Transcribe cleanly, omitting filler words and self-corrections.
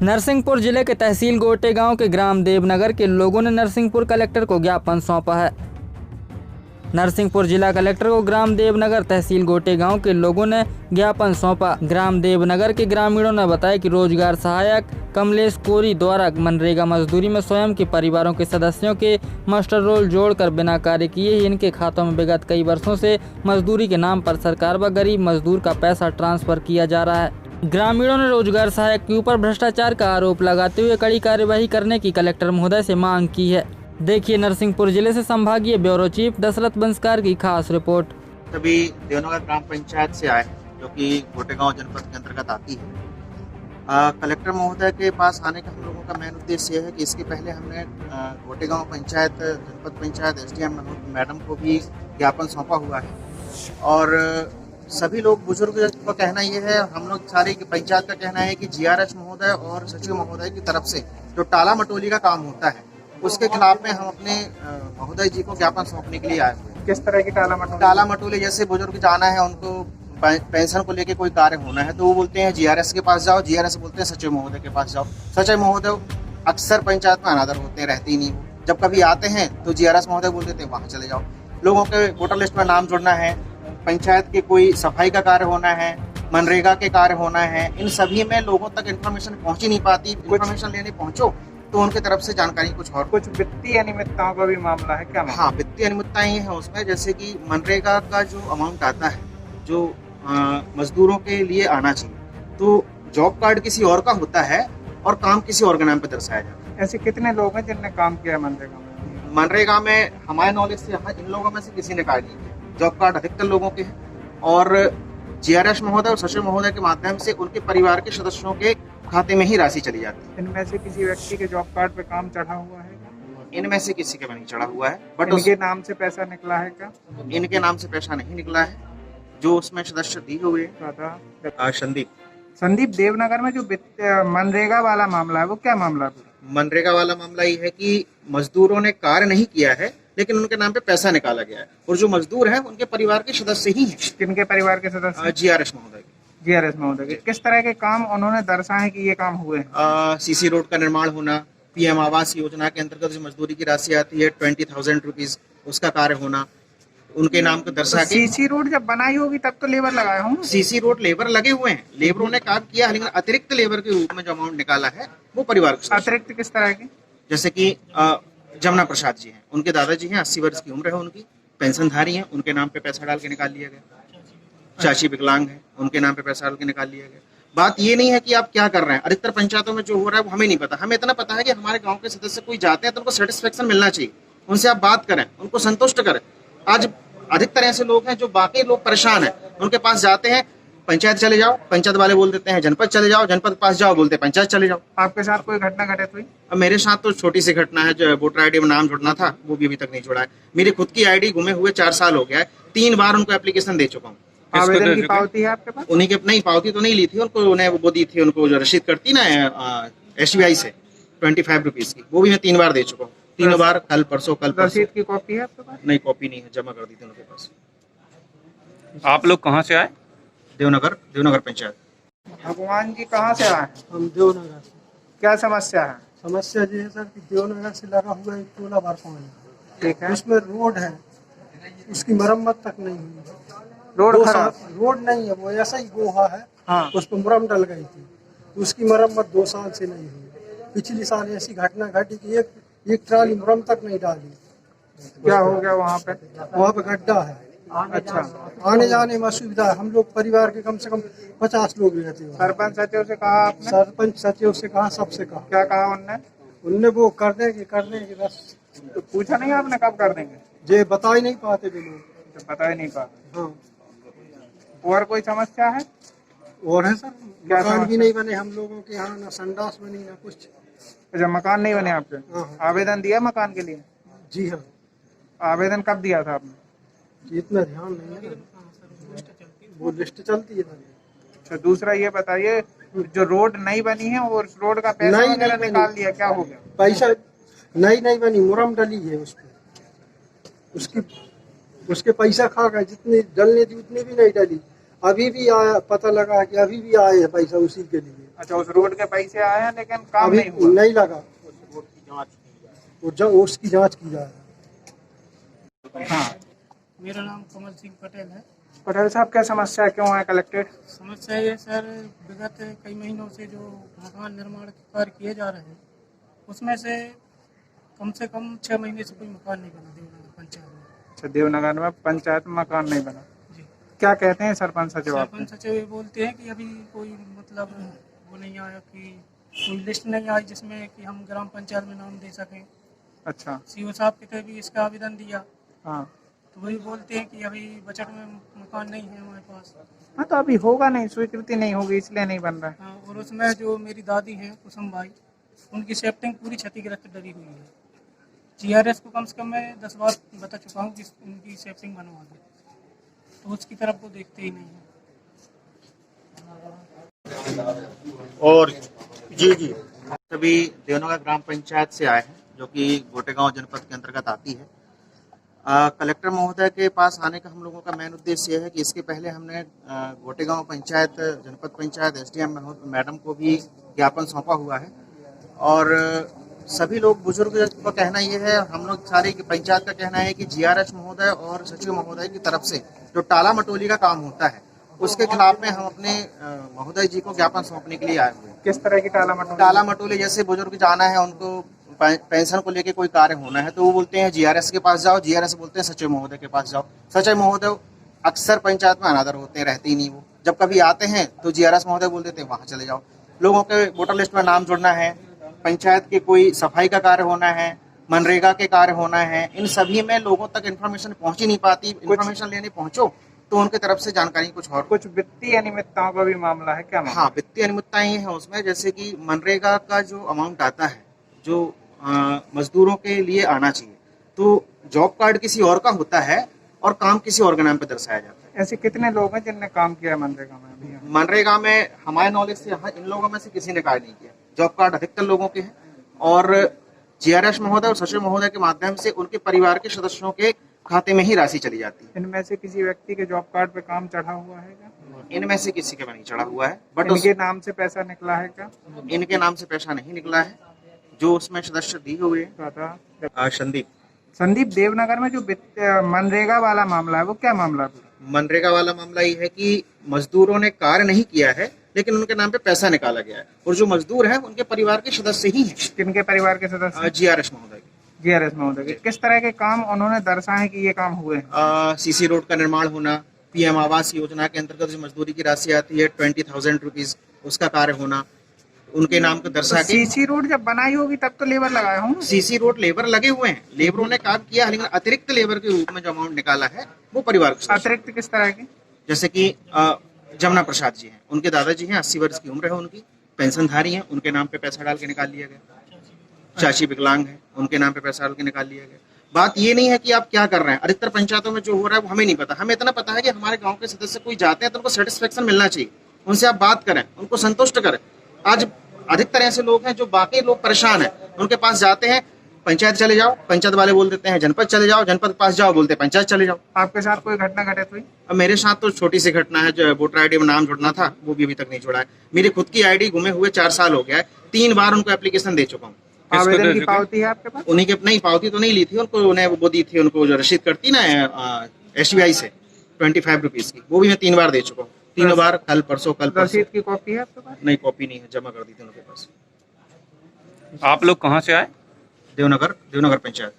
नरसिंहपुर जिले के तहसील गोटे गांव के ग्राम देवनगर के लोगों ने नरसिंहपुर कलेक्टर को ज्ञापन सौंपा है। नरसिंहपुर जिला कलेक्टर को ग्राम देवनगर तहसील गोटे गांव के लोगों ने ज्ञापन सौंपा। ग्राम देवनगर के ग्रामीणों ने बताया कि रोजगार सहायक कमलेश कोरी द्वारा मनरेगा मजदूरी में स्वयं के परिवारों के सदस्यों के मास्टर रोल जोड़कर बिना कार्य किए ही इनके खातों में विगत कई वर्षों से मजदूरी के नाम पर सरकार व गरीब मजदूर का पैसा ट्रांसफर किया जा रहा है। ग्रामीणों ने रोजगार सहायक के ऊपर भ्रष्टाचार का आरोप लगाते हुए कड़ी कार्यवाही करने की कलेक्टर महोदय से मांग की है। देखिए नरसिंहपुर जिले से संभागीय ब्यूरो चीफ दशरथ बंसकार की खास रिपोर्ट। सभी देवनगर ग्राम पंचायत से आए जो कि गोटेगांव जनपद के अंतर्गत आती है। कलेक्टर महोदय के पास आने का हम लोगों का मेन उद्देश्य है कि इसके पहले हमने गोटेगांव पंचायत जनपद पंचायत एसडीएम मैडम को भी ज्ञापन सौंपा हुआ है और सभी लोग बुजुर्ग का कहना ये है, हम लोग सारी पंचायत का कहना है कि जीआरएस महोदय और सचिव महोदय की तरफ से जो टाला मटोली का काम होता है उसके खिलाफ में हम अपने महोदय जी को ज्ञापन सौंपने के लिए आए हुए हैं। किस तरह की टाला मटोली जैसे बुजुर्ग जाना है, उनको पेंशन को लेके कोई कार्य होना है तो वो बोलते हैं जीआरएस के पास जाओ, जीआरएस बोलते हैं सचिव महोदय के पास जाओ। सचिव महोदय अक्सर पंचायत में अनादर होते हैं, रहते ही नहीं हो। जब कभी आते हैं तो जीआरएस महोदय बोल देते हैं वहाँ चले जाओ। लोगों के वोटर लिस्ट में नाम जोड़ना है, पंचायत के कोई सफाई का कार्य होना है, मनरेगा के कार्य होना है, इन सभी में लोगों तक इन्फॉर्मेशन पहुंच ही नहीं पाती। इन्फॉर्मेशन लेने पहुंचो तो उनके तरफ से जानकारी कुछ और। कुछ वित्तीय अनियमितताओं का भी मामला है क्या? हाँ, वित्तीय अनियमितताएं हैं उसमें, जैसे कि मनरेगा का जो अमाउंट आता है जो मजदूरों के लिए आना चाहिए, तो जॉब कार्ड किसी और का होता है और काम किसी और के नाम पे दर्शाया जाता है। ऐसे कितने लोग हैं जिनने काम किया मनरेगा में? मनरेगा में हमारे नॉलेज से इन लोगों में से किसी ने कार्ड नहीं किया। जॉब कार्ड अधिकतर लोगों के हैं और जीआरएस महोदय और सचिव महोदय के माध्यम से उनके परिवार के सदस्यों के खाते में ही राशि चली जाती है। इनमें से किसी व्यक्ति के जॉब कार्ड पे काम चढ़ा हुआ है? इनमें से किसी के नहीं चढ़ा हुआ है, बट इनके नाम से पैसा निकला है क्या? इनके नाम से पैसा नहीं निकला है। जो उसमें सदस्य दिए हुए संदीप देवनगर में जो मनरेगा वाला मामला है वो क्या मामला है? मनरेगा वाला मामला ये है कि मजदूरों ने कार्य नहीं किया है लेकिन उनके नाम पे पैसा निकाला गया है और जो मजदूर है उनके परिवार के सदस्य ही हैं। किनके परिवार के सदस्य? जीआरएस महोदय। जीआरएस महोदय के किस तरह के काम उन्होंने दर्शाए कि ये काम हुए? सीसी रोड का निर्माण होना, पीएम आवास योजना के अंतर्गत जो मजदूरी की राशि आती है 20,000 रुपीज, उसका कार्य होना उनके नाम को दर्शा के। सीसी रोड जब बनाई होगी तब तो लेबर लगाए होंगे। सीसी रोड लेबर लगे हुए हैं, लेबरों ने काम किया, लेकिन अतिरिक्त लेबर के रूप में जो अमाउंट निकाला है वो परिवार को। अतिरिक्त किस तरह की? जैसे कि जमुना प्रसाद जी हैं, उनके दादाजी हैं, 80 वर्ष की उम्र है उनकी, पेंशनधारी हैं, उनके नाम पे पैसा डाल के निकाल लिया गया। चाची विकलांग है, उनके नाम पे पैसा डाल के निकाल लिया गया। बात ये नहीं है कि आप क्या कर रहे हैं, अधिकतर पंचायतों में जो हो रहा है वो हमें नहीं पता। हमें इतना पता है कि हमारे गांव के सदस्य कोई जाते हैं तो उनको सेटिस्फेक्शन मिलना चाहिए, उनसे आप बात करें, उनको संतुष्ट करें। आज अधिकतर ऐसे लोग हैं जो बाकी लोग परेशान हैं, उनके पास जाते हैं, पंचायत चले जाओ, पंचायत वाले बोल देते हैं जनपद चले जाओ, जनपद के पास जाओ बोलते हैं पंचायत चले जाओ। आपके साथ कोई घटना घटित हुई? अब मेरे साथ तो छोटी सी घटना है, जो वोटर आईडी में नाम जुड़ना था वो भी अभी तक नहीं जुड़ा है। मेरी खुद की आईडी गुमे हुए 4 साल हो गया है, 3 बार उनको एप्लीकेशन दे चुका हूँ। आवेदन की पावती है आपके पास? उन्हीं के नहीं, पावती तो नहीं ली थी उनको, उन्हें वो दी थी उनको जो रसीद करती ना SBI से 25 रुपीज की, वो भी मैं 3 बार दे चुका हूँ। 3 बार, कल परसों। रसीद की कॉपी है आपके पास? नहीं, कॉपी नहीं है, जमा कर दी थी उनके पास। आप लोग कहाँ से आए? देवनगर पंचायत। भगवान जी कहाँ से आए? हम देवनगर से। क्या समस्या है? समस्या ये है सर कि देवनगर से लगा हुआ एक टोला बरपानी, ठीक है, उसमें रोड है, उसकी मरम्मत तक नहीं हुई। रोड खराब? रोड नहीं है, वो ऐसा ही गोहा है। हाँ। उस पर मुरम डल गई थी, उसकी मरम्मत 2 साल से नहीं हुई। पिछली साल ऐसी घटना घटी कि एक ट्राली मुरम तक नहीं डाली। क्या हो गया वहाँ पे? वहाँ पे गड्ढा है। अच्छा, आने जाने में असुविधा है। हम लोग परिवार के कम से कम 50 लोग रहते हैं। सरपंच सचिव से कहा आपने? सरपंच सचिव से कहा, सबसे कहा। क्या कहा उनने? उनने वो कर देंगे बस। तो पूछा नहीं आपने कब कर देंगे? ये बता ही नहीं पाते वे लोग। तो पता ही नहीं पाते। हाँ। और कोई समस्या है? और है सर, क्या मकान भी समस्या? नहीं बने हम लोगों के यहाँ, ना संडास बनी ना कुछ। अच्छा, मकान नहीं बने आपके? हाँ। आवेदन दिया मकान के लिए? जी हाँ। आवेदन कब दिया था आपने? इतना ध्यान नहीं है, वो लिस्ट चलती है। अच्छा, दूसरा ये बताइए, जो रोड नहीं बनी है और उस रोड का पैसा नहीं वगैरह बनी। निकाल लिया, क्या हो गया? पैसा नहीं बनी, मुरम डली है उस पर, उसके पैसा खा गए, जितनी डलनी थी उतनी भी नहीं डली। अभी भी आया, पता लगा कि अभी भी आए हैं पैसा उसी के लिए। अच्छा, उस रोड के पैसे आए हैं लेकिन काम अभी नहीं हुआ। नहीं लगा, उसकी जांच की जा रही है। हाँ, मेरा नाम कमल सिंह पटेल है। पटेल साहब क्या समस्या है, क्यों आए कलेक्टेड? समस्या ये सर, विगत कई महीनों से जो मकान निर्माण के कार्य किए जा रहे हैं उसमें से कम 6 महीने से कोई मकान नहीं बना देवनगर पंचायत में। अच्छा, देवनगर में पंचायत में मकान नहीं बना। जी, क्या कहते हैं सरपंच सचिव आपके? सरपंच सचिव ये बोलते हैं कि अभी कोई मतलब वो नहीं आया, कि कोई लिस्ट नहीं आई जिसमें कि हम ग्राम पंचायत में नाम दे सकें। अच्छा, सीओ साहब के भी इसका आवेदन दिया हाँ तो वही बोलते हैं कि अभी बजट में मकान नहीं है हमारे पास। हाँ, तो अभी होगा नहीं, स्वीकृति नहीं होगी इसलिए नहीं बन रहा है। हाँ, और उसमें जो मेरी दादी हैं कुसुम भाई, उनकी सेफ्टिंग पूरी क्षतिग्रस्त डरी हुई है। जीआरएस को कम से कम मैं 10 बार बता चुका हूँ कि उनकी सेफ्टिंग बनवा दे, तो उसकी तरफ वो देखते ही नहीं है। और जी सभी देवनगर ग्राम पंचायत से आए हैं, जो कि गोटेगांव जनपद के अंतर्गत आती है। कलेक्टर महोदय के पास आने का हम लोगों का मेन उद्देश्य ये है कि इसके पहले हमने गोटेगांव पंचायत, जनपद पंचायत एसडीएम मैडम को भी ज्ञापन सौंपा हुआ है। और सभी लोग बुजुर्ग का कहना ये है, हम लोग सारे पंचायत का कहना है कि जीआरएस महोदय और सचिव महोदय की तरफ से जो टाला मटोली का काम होता है उसके खिलाफ में हम अपने महोदय जी को ज्ञापन सौंपने के लिए आए हुए हैं। किस तरह की टाला टाला मटोली, जैसे बुजुर्ग जाना है, उनको पेंशन को लेके कोई कार्य होना है तो वो बोलते हैं जीआरएस के पास जाओ, जीआरएस बोलते हैं सचिव महोदय के पास जाओ। सचिव महोदय अक्सर पंचायत में अनादर होते हैं, रहते ही नहीं वो। जब कभी आते हैं तो जीआरएस महोदय बोल देते हैं वहाँ चले जाओ। लोगों के वोटर लिस्ट में नाम जुड़ना है, पंचायत के कोई सफाई का कार्य होना है, मनरेगा के कार्य होना है, इन सभी में लोगों तक इन्फॉर्मेशन पहुँच ही नहीं पाती। इन्फॉर्मेशन लेने पहुँचो तो उनके तरफ से जानकारी कुछ और। कुछ वित्तीय अनियमितताओं का भी मामला है क्या? हाँ, वित्तीय अनियमितताएं हैं उसमें, जैसे कि मनरेगा का जो अमाउंट आता है, जो मजदूरों के लिए आना चाहिए, तो जॉब कार्ड किसी और का होता है और काम किसी और के नाम पे दर्शाया जाता है। ऐसे कितने लोग हैं जिनने काम किया मनरेगा में? अभी मनरेगा में हमारे नॉलेज से यहाँ इन लोगों में से किसी ने कार्य नहीं किया। जॉब कार्ड अधिकतर लोगों के हैं और जीआरएस महोदय और सचिव महोदय के माध्यम से उनके परिवार के सदस्यों के खाते में ही राशि चली जाती है। इनमें से किसी व्यक्ति के जॉब कार्ड पे काम चढ़ा हुआ है क्या? इनमें से किसी के नहीं चढ़ा हुआ है, बट इनके नाम से पैसा निकला है क्या? इनके नाम से पैसा नहीं निकला है, जो उसमें सदस्य दिए हुए हैं। संदीप, देवनगर में जो मनरेगा वाला मामला है वो क्या मामला है? मनरेगा वाला मामला ये है कि मजदूरों ने कार्य नहीं किया है लेकिन उनके नाम पे पैसा निकाला गया है, और जो मजदूर हैं उनके परिवार के सदस्य ही हैं। किनके परिवार के सदस्य? जीआरएस महोदय। जीआरएस महोदय के किस तरह के काम उन्होंने दर्शाए कि ये काम हुए? सीसी रोड का निर्माण होना, पीएम आवास योजना के अंतर्गत जो मजदूरी की राशि आती है 20,000 रुपीज, उसका कार्य होना, उनके नाम को दर्शा के। सीसी रोड जब बनाई होगी तब तो लेबर लगाए होंगे। सीसी रोड लेबर लगे हुए हैं, लेबरों ने काम किया है, लेकिन अतिरिक्त लेबर के रूप में जो अमाउंट निकाला है वो परिवार को। अतिरिक्त किस तरह की? जैसे कि जमुना प्रसाद जी हैं, उनके दादाजी हैं, 80 वर्ष की उम्र है उनकी, पेंशनधारी हैं, उनके नाम पे पैसा डाल के निकाल लिया गया। चाची विकलांग है, उनके नाम पे पैसा डाल के निकाल लिया गया। बात ये नहीं है कि आप क्या कर रहे हैं, अधिकतर पंचायतों में जो हो रहा है वो हमें नहीं पता। हमें इतना पता है कि हमारे गांव के सदस्य कोई जाते हैं तो उनको सेटिस्फेक्शन मिलना चाहिए, उनसे आप बात करें, उनको संतुष्ट करें। आज अधिकतर ऐसे लोग हैं जो बाकी लोग परेशान हैं, उनके पास जाते हैं, पंचायत चले जाओ, पंचायत वाले बोल देते हैं जनपद चले जाओ, जनपद के पास जाओ बोलते हैं पंचायत चले जाओ। आपके साथ कोई घटना घटित हुई? अब मेरे साथ तो छोटी सी घटना है, जो वोटर आईडी में नाम जुड़ना था वो भी अभी तक नहीं जुड़ा है। मेरी खुद की आईडी गुमे हुए 4 साल हो गया है, 3 बार उनको एप्लीकेशन दे चुका हूँ। आवेदन की पावती है आपके पास? उन्हीं के नहीं, पावती तो नहीं ली थी उनको, उन्हें वो दी थी उनको जो रसीद करती ना SBI से 25 रुपीज की, वो भी मैं 3 बार दे चुका हूँ। 3 बार, कल परसों। रसीद की कॉपी है आपके पास? नहीं, कॉपी नहीं है, जमा कर दी थी उनके पास। आप लोग कहाँ से आए? देवनगर पंचायत।